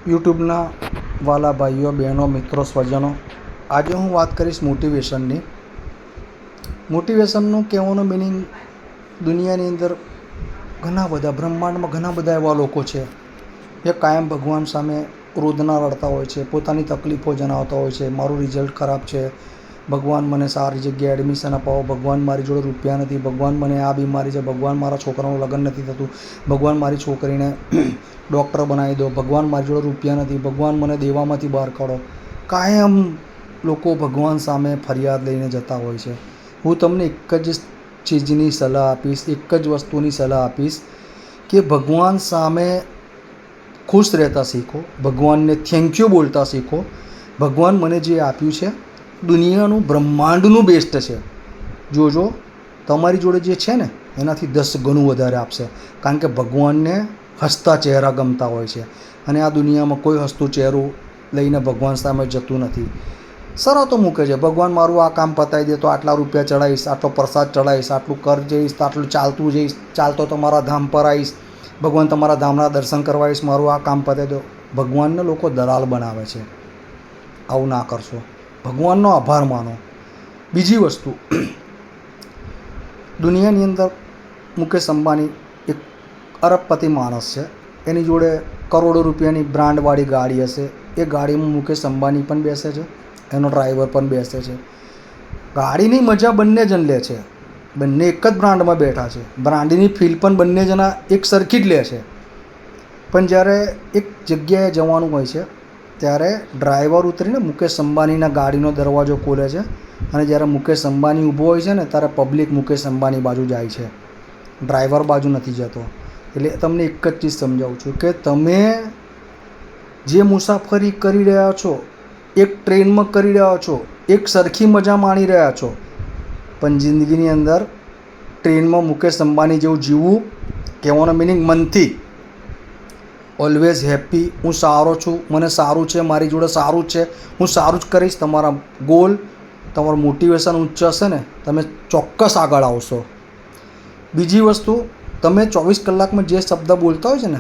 યુટ્યુબના વાલા ભાઈઓ બહેનો મિત્રો સ્વજનો, આજે હું વાત કરીશ મોટિવેશનની. મોટિવેશનનું કહેવાનો મિનિંગ, દુનિયાની અંદર ઘણા બધા, બ્રહ્માંડમાં ઘણા બધા એવા લોકો છે જે કાયમ ભગવાન સામે રોદના રડતા હોય છે, પોતાની તકલીફો જણાવતા હોય છે. મારું રિઝલ્ટ ખરાબ છે, ભગવાન મને સારી જગ્યાએ એડમિશન અપાવો, ભગવાન મારી જોડે રૂપિયા નથી, ભગવાન મને આ બીમારી છે, ભગવાન મારા છોકરાનું લગ્ન નથી થતું, ભગવાન મારી છોકરીને ડૉક્ટર બનાવી દો, ભગવાન મારી જોડે રૂપિયા નથી, ભગવાન મને દેવામાંથી બહાર કાઢો. કાયમ લોકો ભગવાન સામે ફરિયાદ લઈને જતા હોય છે. હું તમને એક જ ચીજની સલાહ આપીશ, એક જ વસ્તુની સલાહ આપીશ કે ભગવાન સામે ખુશ રહેતા શીખો, ભગવાનને થેન્ક યુ બોલતા શીખો. ભગવાન મને જે આપ્યું છે દુનિયાનું, બ્રહ્માંડનું બેસ્ટ છે. જોજો તમારી જોડે જે છે ને એનાથી 10 ગણું વધારે આપશે, કારણ કે ભગવાનને હસતા ચહેરા ગમતા હોય છે. અને આ દુનિયામાં કોઈ હસતું ચહેરું લઈને ભગવાન સામે જતું નથી. શરતો મૂકે છે, ભગવાન મારું આ કામ પતાવી દે તો આટલા રૂપિયા ચડાવીશ, આટલો પ્રસાદ ચડાવીશ, આટલું કર જઈશ તો આટલું ચાલતું જઈશ, ચાલતો તમારા ધામ પર આવીશ, ભગવાન તમારા ધામના દર્શન કરવા આવીશ, મારું આ કામ પતાવી દો. ભગવાનને લોકો દલાલ બનાવે છે. આવું ના કરશો, ભગવાનનો આભાર માનો. બીજી વસ્તુ, દુનિયાની અંદર મુકેશ અંબાણી એક અરબપતિ માણસ છે. એની જોડે કરોડો રૂપિયાની બ્રાન્ડવાળી ગાડી હશે. એ ગાડીમાં મુકેશ અંબાણી પણ બેસે છે, એનો ડ્રાઈવર પણ બેસે છે. ગાડીની મજા બંને જણ લે છે, બંને એક જ બ્રાન્ડમાં બેઠા છે, બ્રાન્ડની ફીલ પણ બંને જણા એક સરખી જ લે છે. પણ જ્યારે એક જગ્યાએ જવાનું હોય છે ત્યારે ડ્રાઈવર ઉતરીને મુકેશ અંબાણીના ગાડીનો દરવાજો ખોલે છે, અને જ્યારે મુકેશ અંબાણી ઊભો હોય છે ને ત્યારે પબ્લિક મુકેશ અંબાણી બાજુ જાય છે, ડ્રાઈવર બાજુ નથી જતો. એટલે તમને એક જ ચીજ સમજાવું છું કે તમે જે મુસાફરી કરી રહ્યા છો, એક ટ્રેનમાં કરી રહ્યા છો, એક સરખી મજા માણી રહ્યા છો, પણ જિંદગીની અંદર ટ્રેનમાં મુકેશ અંબાણી જેવું જીવવું, કહેવાનો મિનિંગ મનથી ઓલવેઝ હેપી, હું સારો છું, મને સારું છે, મારી જોડે સારું છે, હું સારું જ કરીશ. તમારા ગોલ, તમારું મોટિવેશન ઊંચું હશે ને, તમે ચોક્કસ આગળ આવશો. બીજી વસ્તુ, તમે 24 કલાકમાં જે શબ્દ બોલતા હોય છે ને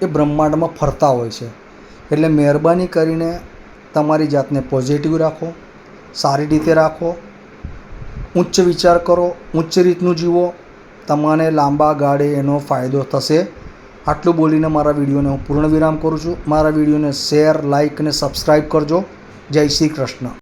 એ બ્રહ્માંડમાં ફરતા હોય છે. એટલે મહેરબાની કરીને તમારી જાતને પોઝિટિવ રાખો, સારી રીતે રાખો, ઉચ્ચ વિચાર કરો, ઉચ્ચ રીતનું જીવો, તમને લાંબા ગાળે એનો ફાયદો થશે. આટલું બોલીને મારા વિડીયોને હું પૂર્ણ વિરામ કરું છું. મારા વિડીયોને શેર, લાઇક અને સબસ્ક્રાઈબ કરજો. જય શ્રી કૃષ્ણ.